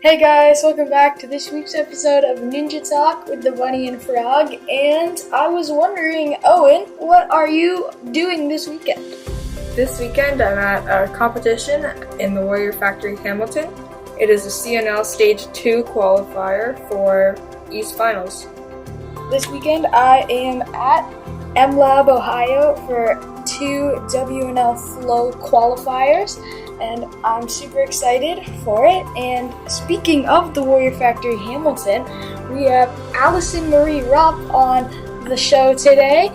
Hey guys, welcome back to this week's episode of Ninja Talk with the Bunny and Frog. And I was wondering, Owen, what are you doing this weekend? This weekend I'm at a competition in the Warrior Factory Hamilton. It is a CNL Stage 2 qualifier for East Finals. This weekend I am at MLab Ohio for 2 WNL Flow qualifiers, and I'm super excited for it. And speaking of the Warrior Factory Hamilton, we have Alison Marie Ropp on the show today.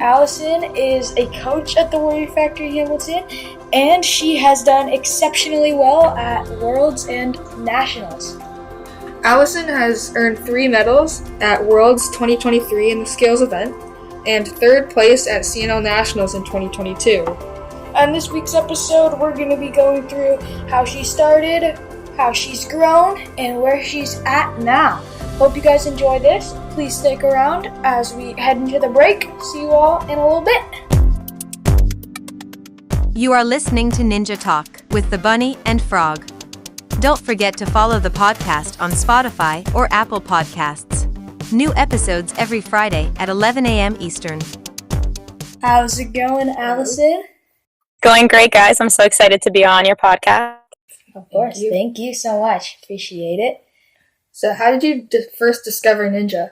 Alison is a coach at the Warrior Factory Hamilton, and she has done exceptionally well at Worlds and Nationals. Alison has earned 3 medals at Worlds 2023 in the skills event, and 3rd place at CNL Nationals in 2022. On this week's episode, we're going to be going through how she started, how she's grown, and where she's at now. Hope you guys enjoy this. Please stick around as we head into the break. See you all in a little bit. You are listening to Ninja Talk with the Bunny and Frog. Don't forget to follow the podcast on Spotify or Apple Podcasts. New episodes every Friday at 11 a.m. Eastern. How's it going, Alison? Going great, guys. I'm so excited to be on your podcast. Of course. Thank you so much. Appreciate it. So how did you first discover Ninja?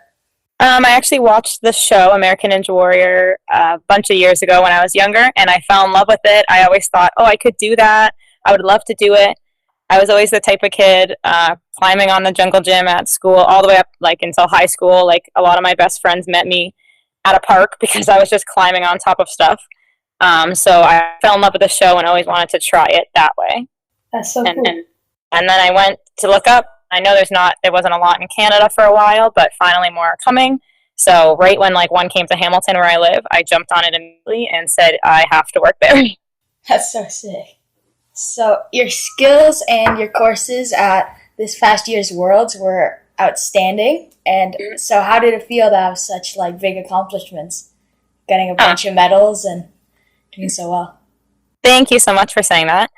I actually watched the show American Ninja Warrior a bunch of years ago when I was younger, and I fell in love with it. I always thought, I could do that. I would love to do it. I was always the type of kid climbing on the jungle gym at school all the way up until high school. A lot of my best friends met me at a park because I was just climbing on top of stuff. So I fell in love with the show and always wanted to try it that way. That's so cool. And then I went to look up. I know there wasn't a lot in Canada for a while, but finally more are coming. So right when one came to Hamilton where I live, I jumped on it immediately and said I have to work there. That's so sick. So your skills and your courses at this past year's Worlds were outstanding. And so how did it feel to have such big accomplishments? Getting a bunch of medals and doing so well. Thank you so much for saying that.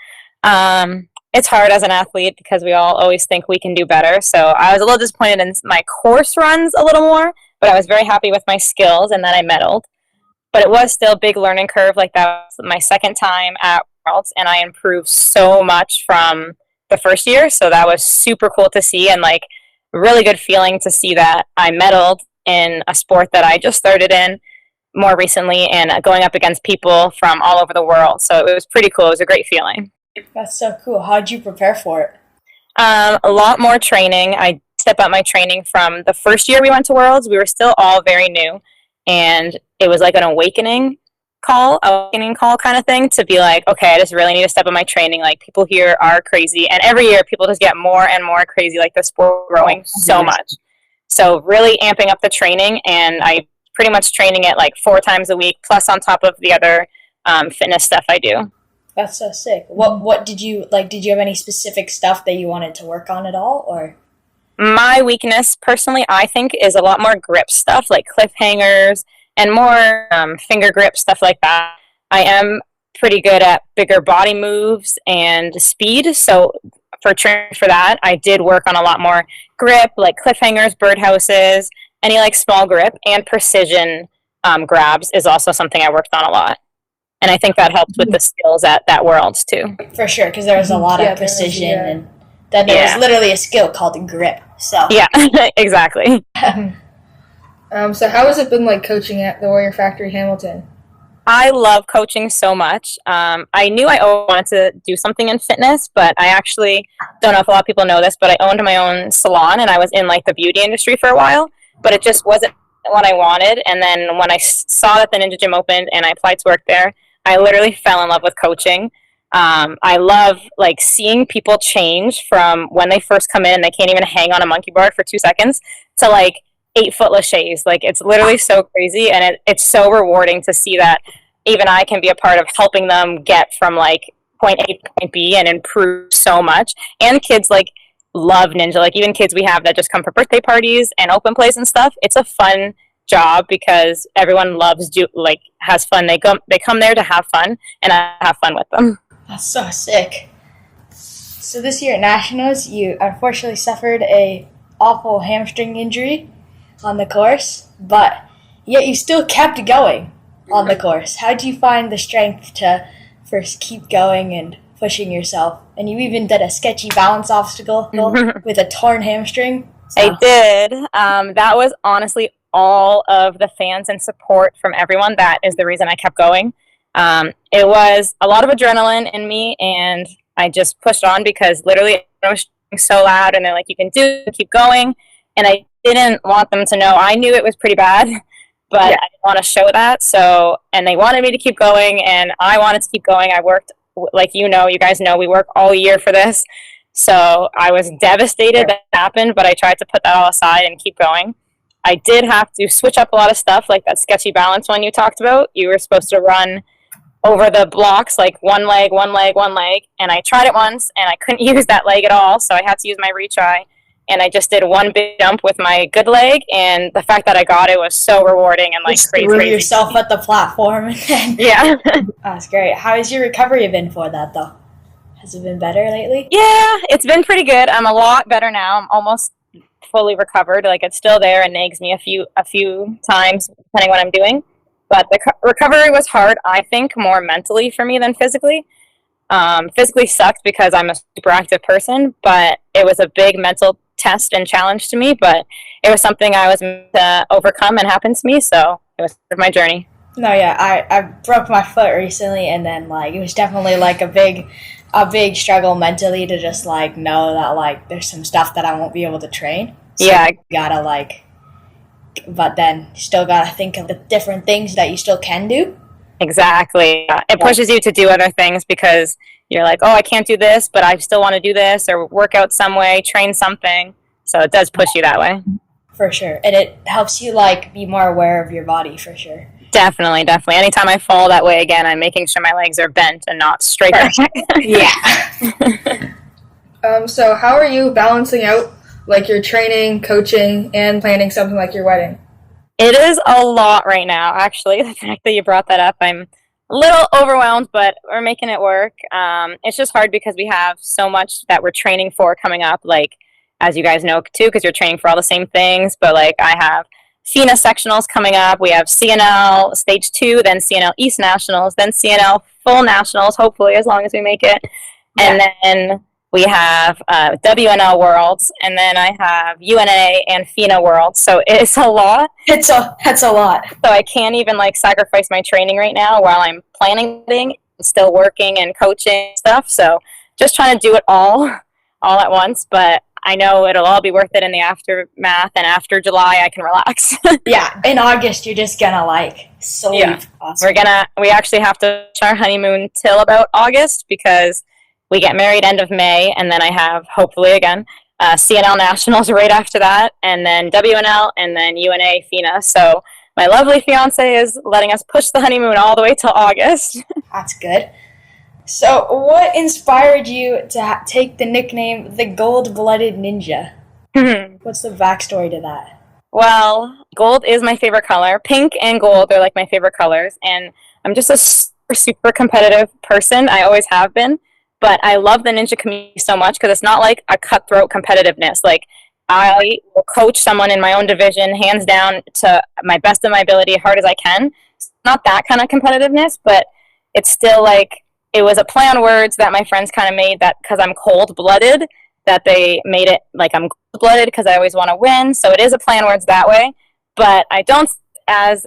It's hard as an athlete because we all always think we can do better. So I was a little disappointed in my course runs a little more, but I was very happy with my skills and then I medaled. But it was still a big learning curve. That was my second time at Worlds, and I improved so much from the first year. So that was super cool to see, and really good feeling to see that I medaled in a sport that I just started in more recently and going up against people from all over the world. So it was pretty cool. It was a great feeling. That's so cool. How did you prepare for it? A lot more training. I stepped up my training from the first year we went to Worlds. We were still all very new, and it was an awakening call kind of thing to be okay, I just really need to step up my training. People here are crazy, and every year people just get more and more crazy. The sport growing so much. So really amping up the training, and I pretty much training it 4 times a week, plus on top of the other fitness stuff I do. That's so sick. What did you did you have any specific stuff that you wanted to work on at all, or? My weakness, personally, I think, is a lot more grip stuff, cliffhangers and more finger grip, stuff like that. I am pretty good at bigger body moves and speed, so for training for that, I did work on a lot more grip, cliffhangers, birdhouses, any small grip, and precision grabs is also something I worked on a lot. And I think that helped with the skills at that Worlds too. For sure, because there was a lot of precision, and then there was literally a skill called grip. So yeah, exactly. So how has it been coaching at the Warrior Factory Hamilton? I love coaching so much. I knew I always wanted to do something in fitness, but I actually don't know if a lot of people know this, but I owned my own salon, and I was in the beauty industry for a while, but it just wasn't what I wanted. And then when I saw that the Ninja Gym opened and I applied to work there, I literally fell in love with coaching. I love seeing people change from when they first come in and they can't even hang on a monkey bar for 2 seconds to 8-foot laches. It's literally so crazy, and it's so rewarding to see that even I can be a part of helping them get from point A to point B and improve so much. And kids love Ninja. Even kids we have that just come for birthday parties and open plays and stuff. It's a fun job because everyone loves has fun. They come there to have fun, and I have fun with them. That's so sick. So this year at Nationals, you unfortunately suffered a awful hamstring injury on the course, but yet you still kept going on the course. How do you find the strength to first keep going and pushing yourself? And you even did a sketchy balance obstacle with a torn hamstring. So. I did. That was honestly all of the fans and support from everyone. That is the reason I kept going. It was a lot of adrenaline in me, and I just pushed on because literally I was so loud, and they're like, you can do it, keep going. And I didn't want them to know. I knew it was pretty bad, but I didn't want to show that. So, and they wanted me to keep going, and I wanted to keep going. I worked, like you guys know, we work all year for this. So I was devastated that happened, but I tried to put that all aside and keep going. I did have to switch up a lot of stuff, like that sketchy balance one you talked about. You were supposed to run over the blocks, like one leg, and I tried it once, and I couldn't use that leg at all, so I had to use my retry, and I just did one big jump with my good leg, and the fact that I got it was so rewarding and, like, just crazy. Threw yourself at the platform. Yeah. That's great. How has your recovery been for that, though? Has it been better lately? Yeah, it's been pretty good. I'm a lot better now. I'm almost fully recovered. Like, it's still there and nags me a few times, depending what I'm doing. But the recovery was hard, I think, more mentally for me than physically. Physically sucked because I'm a super active person, but it was a big mental test and challenge to me. But it was something I was meant to overcome and happened to me, so it was part of my journey. No, yeah, I broke my foot recently, and then, like, it was definitely, like, a big struggle mentally to just, like, know that, like, there's some stuff that I won't be able to train. So yeah. You gotta, like, but then you still gotta think of the different things that you still can do. Exactly. It pushes you to do other things because you're like, oh, I can't do this, but I still want to do this, or work out some way, train something. So it does push you that way. For sure. And it helps you, like, be more aware of your body, for sure. Definitely. Anytime I fall that way again, I'm making sure my legs are bent and not straight back. Yeah. So how are you balancing out, like, your training, coaching, and planning something like your wedding? It is a lot right now, actually. The fact that you brought that up, I'm a little overwhelmed, but we're making it work. It's just hard because we have so much that we're training for coming up, like, as you guys know, too, because you're training for all the same things. But, like, I have FINA sectionals coming up. We have CNL Stage 2, then CNL East Nationals, then CNL Full Nationals, hopefully, as long as we make it. And then we have WNL Worlds, and then I have UNA and FINA Worlds. So it's a lot. That's a lot. So I can't even, like, sacrifice my training right now while I'm planning and still working and coaching stuff. So just trying to do it all at once. But I know it'll all be worth it in the aftermath, and after July I can relax. Yeah, in August you're just gonna, like, awesome. We actually have to start our honeymoon till about August because we get married end of May, and then I have, hopefully again, CNL Nationals right after that, and then WNL, and then UNA FINA. So my lovely fiance is letting us push the honeymoon all the way till August. That's good. So what inspired you to take the nickname the Gold-Blooded Ninja? What's the backstory to that? Well, gold is my favorite color. Pink and gold are, like, my favorite colors, and I'm just a super competitive person. I always have been. But I love the ninja community so much because it's not like a cutthroat competitiveness. Like, I will coach someone in my own division, hands down, to my best of my ability, hard as I can. It's not that kind of competitiveness, but it's still, like, it was a play on words that my friends kind of made, that because I'm cold-blooded, that they made it like I'm cold-blooded because I always want to win. So it is a play on words that way. But I don't as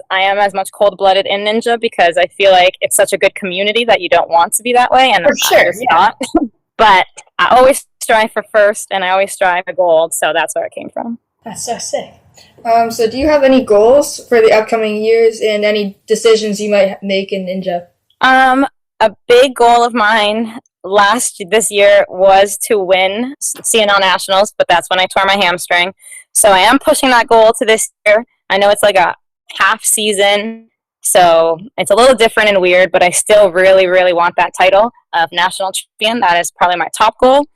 much cold-blooded in ninja because I feel like it's such a good community that you don't want to be that way, and for sure, not. But I always strive for first, and I always strive for gold, so that's where it came from. That's so sick. So do you have any goals for the upcoming years and any decisions you might make in ninja? A big goal of mine this year was to win CNL Nationals, but that's when I tore my hamstring. So I am pushing that goal to this year. I know it's like a half season, so it's a little different and weird, but I still really, really want that title of national champion. That is probably my top goal.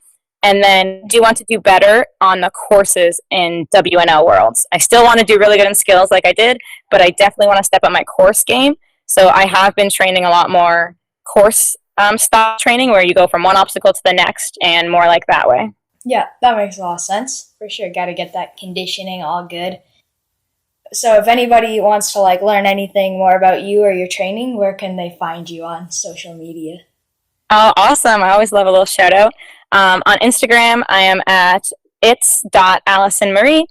And then do want to do better on the courses in WNL Worlds. I still want to do really good in skills like I did, but I definitely want to step up my course game. So I have been training a lot more course style training where you go from one obstacle to the next and more like that way. Yeah, that makes a lot of sense. For sure, got to get that conditioning all good. So if anybody wants to learn anything more about you or your training, where can they find you on social media? Oh, awesome. I always love a little shout out. On Instagram, I am at its.AlisonMarie,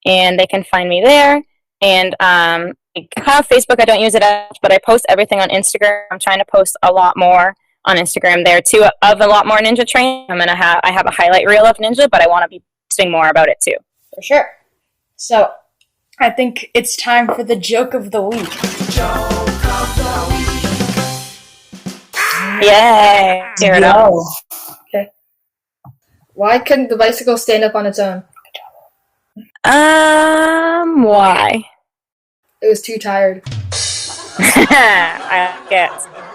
and they can find me there. And I have Facebook. I don't use it as much, but I post everything on Instagram. I'm trying to post a lot more on Instagram there too, of a lot more ninja training. I have a highlight reel of ninja, but I want to be posting more about it too. For sure. So I think it's time for the joke of the week. Yay! Hear it up. Okay. Why couldn't the bicycle stand up on its own? Why? It was too tired. I like it.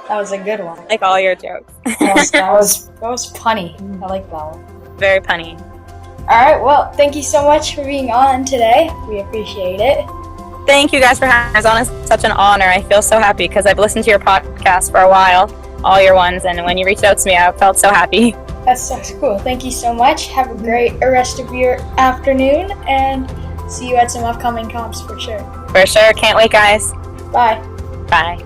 That was a good one. Like all your jokes. that was punny. I like that one. Very punny. All right, well, thank you so much for being on today. We appreciate it. Thank you guys for having me. It's honestly such an honor. I feel so happy because I've listened to your podcast for a while, all your ones, and when you reached out to me, I felt so happy. That's so cool. Thank you so much. Have a great rest of your afternoon, and see you at some upcoming comps for sure. For sure. Can't wait, guys. Bye. Bye.